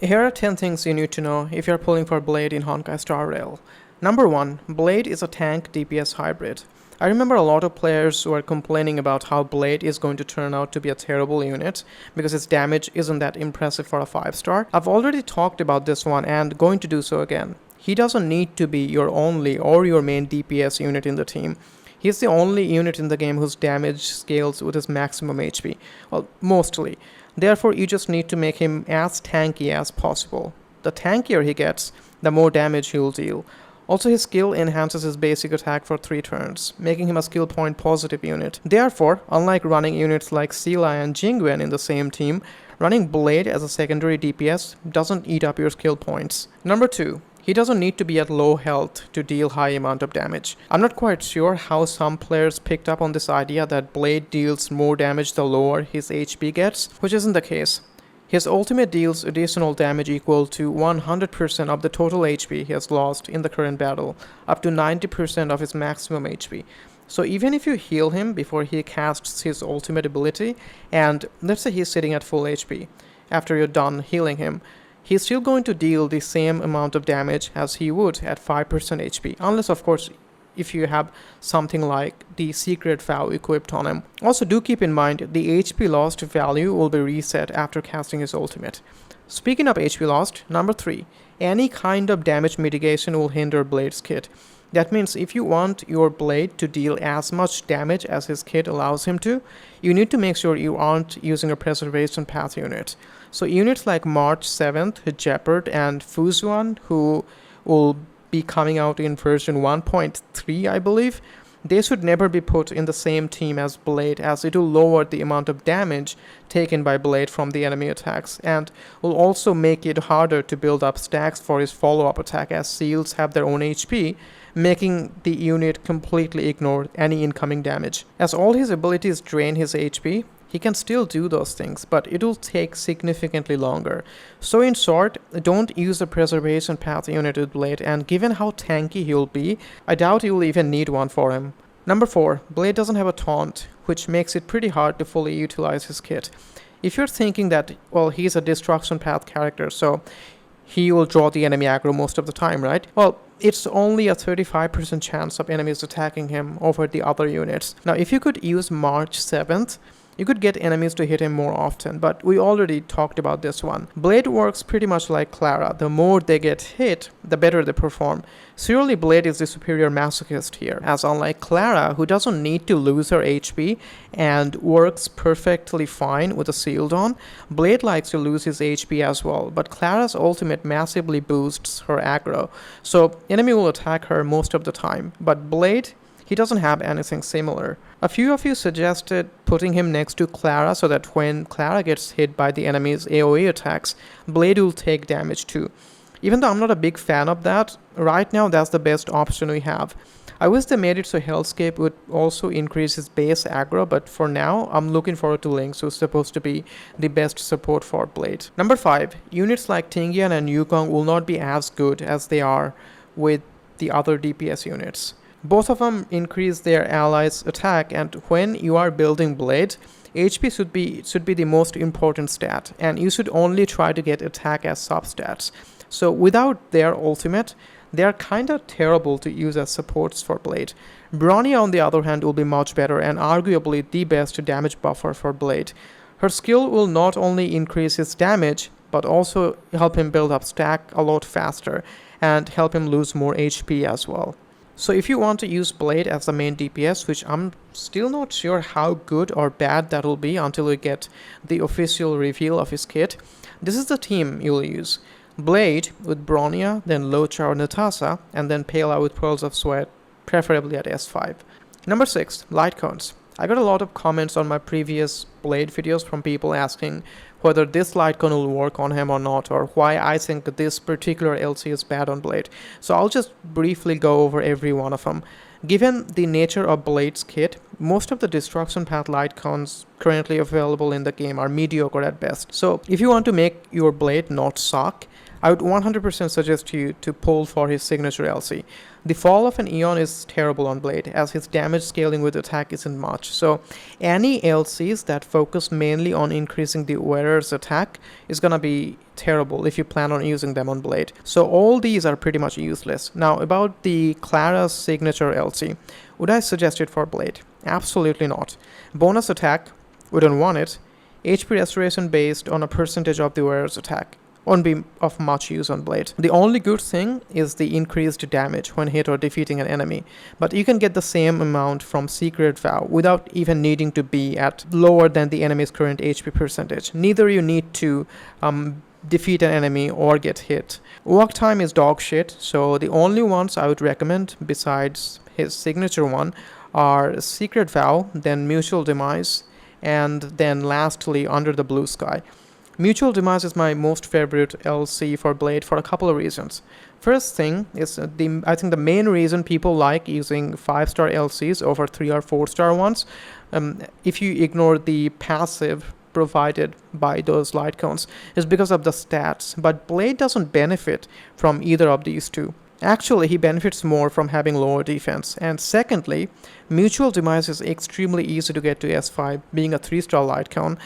Here are 10 things you need to know if you're pulling for Blade in Honkai Star Rail. Number 1. Blade is a tank DPS hybrid. I remember a lot of players who are complaining about how Blade is going to turn out to be a terrible unit because its damage isn't that impressive for a 5-star. I've already talked about this one and going to do so again. He doesn't need to be your only or your main DPS unit in the team. He's the only unit in the game whose damage scales with his maximum HP. Well, mostly. Therefore, you just need to make him as tanky as possible. The tankier he gets, the more damage he'll deal. Also, his skill enhances his basic attack for 3 turns, making him a skill point positive unit. Therefore, unlike running units like Sela and JINGLIU in the same team, running Blade as a secondary DPS doesn't eat up your skill points. Number 2. He doesn't need to be at low health to deal high amount of damage. I'm not quite sure how some players picked up on this idea that Blade deals more damage the lower his HP gets, which isn't the case. His ultimate deals additional damage equal to 100% of the total HP he has lost in the current battle, up to 90% of his maximum HP. So even if you heal him before he casts his ultimate ability, and let's say he's sitting at full HP, after you're done healing him, he's still going to deal the same amount of damage as he would at 5% HP, unless of course if you have something like the secret vow equipped on him. Also do keep in mind the HP lost value will be reset after casting his ultimate. Speaking of HP lost, number 3, any kind of damage mitigation will hinder Blade's kit. That means if you want your Blade to deal as much damage as his kit allows him to, you need to make sure you aren't using a preservation path unit. So units like March 7th, Jeopard, and Fuzuan, who will be coming out in version 1.3, I believe, they should never be put in the same team as Blade, as it will lower the amount of damage taken by Blade from the enemy attacks, and will also make it harder to build up stacks for his follow-up attack, as Seals have their own HP, making the unit completely ignore any incoming damage. As all his abilities drain his HP, he can still do those things, but it will take significantly longer. So in short, don't use a preservation path unit with Blade, and given how tanky he'll be, I doubt you will even need one for him. Number 4, Blade doesn't have a taunt, which makes it pretty hard to fully utilize his kit. If you're thinking that, well, he's a destruction path character, so he will draw the enemy aggro most of the time, right? Well, it's only a 35% chance of enemies attacking him over the other units. Now, if you could use March 7th, you could get enemies to hit him more often, but we already talked about this one. Blade works pretty much like Clara. The more they get hit, the better they perform. Surely Blade is the superior masochist here, as unlike Clara, who doesn't need to lose her HP and works perfectly fine with a shield on, Blade likes to lose his HP as well, but Clara's ultimate massively boosts her aggro, so enemy will attack her most of the time, but Blade, he doesn't have anything similar. A few of you suggested putting him next to Clara so that when Clara gets hit by the enemy's AoE attacks, Blade will take damage too. Even though I'm not a big fan of that, right now that's the best option we have. I wish they made it so Hellscape would also increase his base aggro, but for now, I'm looking forward to LYNX, who's supposed to be the best support for Blade. Number 5, units like Tingyuan and Yukong will not be as good as they are with the other DPS units. Both of them increase their allies' attack, and when you are building Blade, HP should be the most important stat, and you should only try to get attack as substats. So without their ultimate, they are kinda terrible to use as supports for Blade. Bronya, on the other hand, will be much better and arguably the best damage buffer for Blade. Her skill will not only increase his damage, but also help him build up stack a lot faster and help him lose more HP as well. So if you want to use Blade as the main DPS, which I'm still not sure how good or bad that will be until we get the official reveal of his kit, this is the team you'll use. Blade with Bronya, then Locha or Natasha, and then Pela with Pearls of Sweat, preferably at S5. Number 6, LIGHTCONES. I got a lot of comments on my previous Blade videos from people asking whether this LIGHTCONE will work on him or not, or why I think this particular LC is bad on Blade. So I'll just briefly go over every one of them. Given the nature of Blade's kit, most of the destruction path LIGHTCONES currently available in the game are mediocre at best. So if you want to make your Blade not suck, I would 100% suggest you to pull for his signature LC. The fall of an Eon is terrible on Blade, as his damage scaling with attack isn't much. So any LCs that focus mainly on increasing the wearer's attack is gonna be terrible if you plan on using them on Blade. So all these are pretty much useless. Now about the Clara's signature LC, would I suggest it for Blade? Absolutely not. Bonus attack, wouldn't want it. HP restoration based on a percentage of the wearer's attack, won't be of much use on Blade. The only good thing is the increased damage when hit or defeating an enemy, but you can get the same amount from Secret Vow without even needing to be at lower than the enemy's current HP percentage. Neither you need to defeat an enemy or get hit. Walk time is dog shit, so the only ones I would recommend besides his signature one are Secret Vow, then Mutual Demise, and then lastly Under the Blue Sky. Mutual Demise is my most favorite LC for Blade for a couple of reasons. First thing is I think the main reason people like using 5-star LCs over 3 or 4-star ones, if you ignore the passive provided by those light cones, is because of the stats, but Blade doesn't benefit from either of these two. Actually, he benefits more from having lower defense. And secondly, Mutual Demise is extremely easy to get to S5, being a 3-star light cone,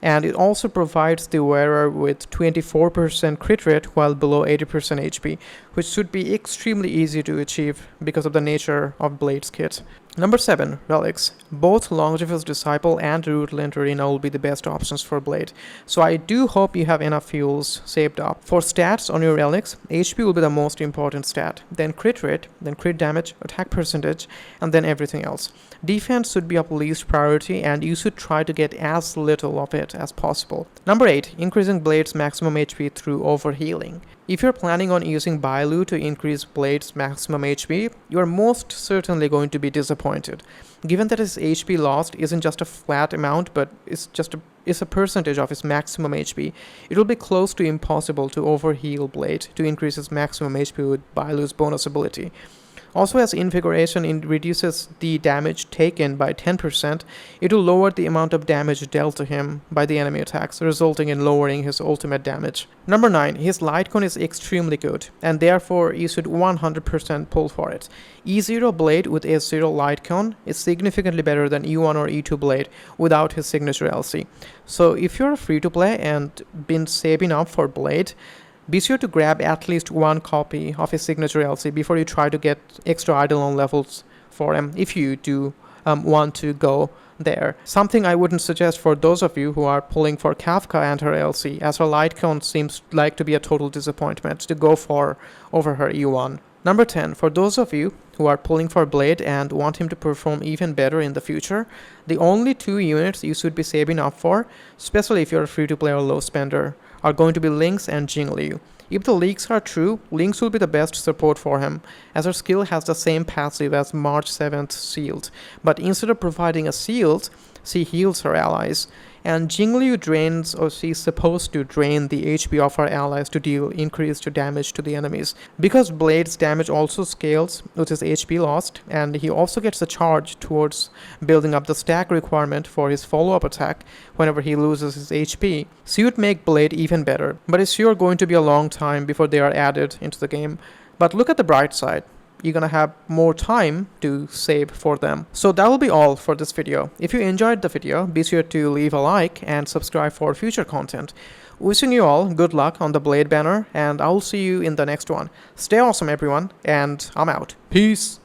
and it also provides the wearer with 24% crit rate while below 80% HP, which should be extremely easy to achieve because of the nature of Blade's kit. Number 7, Relics. Both Longevous Disciple and Rootland Arena will be the best options for Blade, so I do hope you have enough fuels saved up. For stats on your Relics, HP will be the most important stat, then crit rate, then crit damage, attack percentage, and then everything else. Defense should be of least priority, and you should try to get as little of it as possible. Number 8, increasing Blade's maximum HP through overhealing. If you're planning on using Bailu to increase Blade's maximum HP, you are most certainly going to be disappointed, given that his HP lost isn't just a flat amount, but it's a percentage of his maximum HP. It will be close to impossible to overheal Blade to increase his maximum HP with Bailu's bonus ability. Also, as Invigoration reduces the damage taken by 10%, it will lower the amount of damage dealt to him by the enemy attacks, resulting in lowering his ultimate damage. Number 9, his light cone is extremely good, and therefore you should 100% pull for it. E0 Blade with S0 light cone is significantly better than E1 or E2 Blade without his signature LC. So if you're free to play and been saving up for Blade, be sure to grab at least one copy of his signature LC before you try to get extra Eidolon levels for him, if you do want to go there. Something I wouldn't suggest for those of you who are pulling for Kafka and her LC, as her light cone seems like to be a total disappointment to go for over her E1. Number 10, for those of you who are pulling for Blade and want him to perform even better in the future, the only 2 units you should be saving up for, especially if you're a free-to-play or low spender, are going to be LYNX and JINGLIU. If the leaks are true, LYNX will be the best support for him, as her skill has the same passive as March 7th Shield, but instead of providing a shield, she heals her allies, and JINGLIU drains, or she's supposed to drain, the HP of her allies to deal increased damage to the enemies. Because Blade's damage also scales with his HP lost, and he also gets a charge towards building up the stack requirement for his follow-up attack whenever he loses his HP, she would make Blade even better, but it's sure going to be a long time before they are added into the game. But look at the bright side. You're gonna have more time to save for them. So that will be all for this video. If you enjoyed the video, be sure to leave a like and subscribe for future content. Wishing you all good luck on the Blade banner, and I'll see you in the next one. Stay awesome everyone, and I'm out. Peace!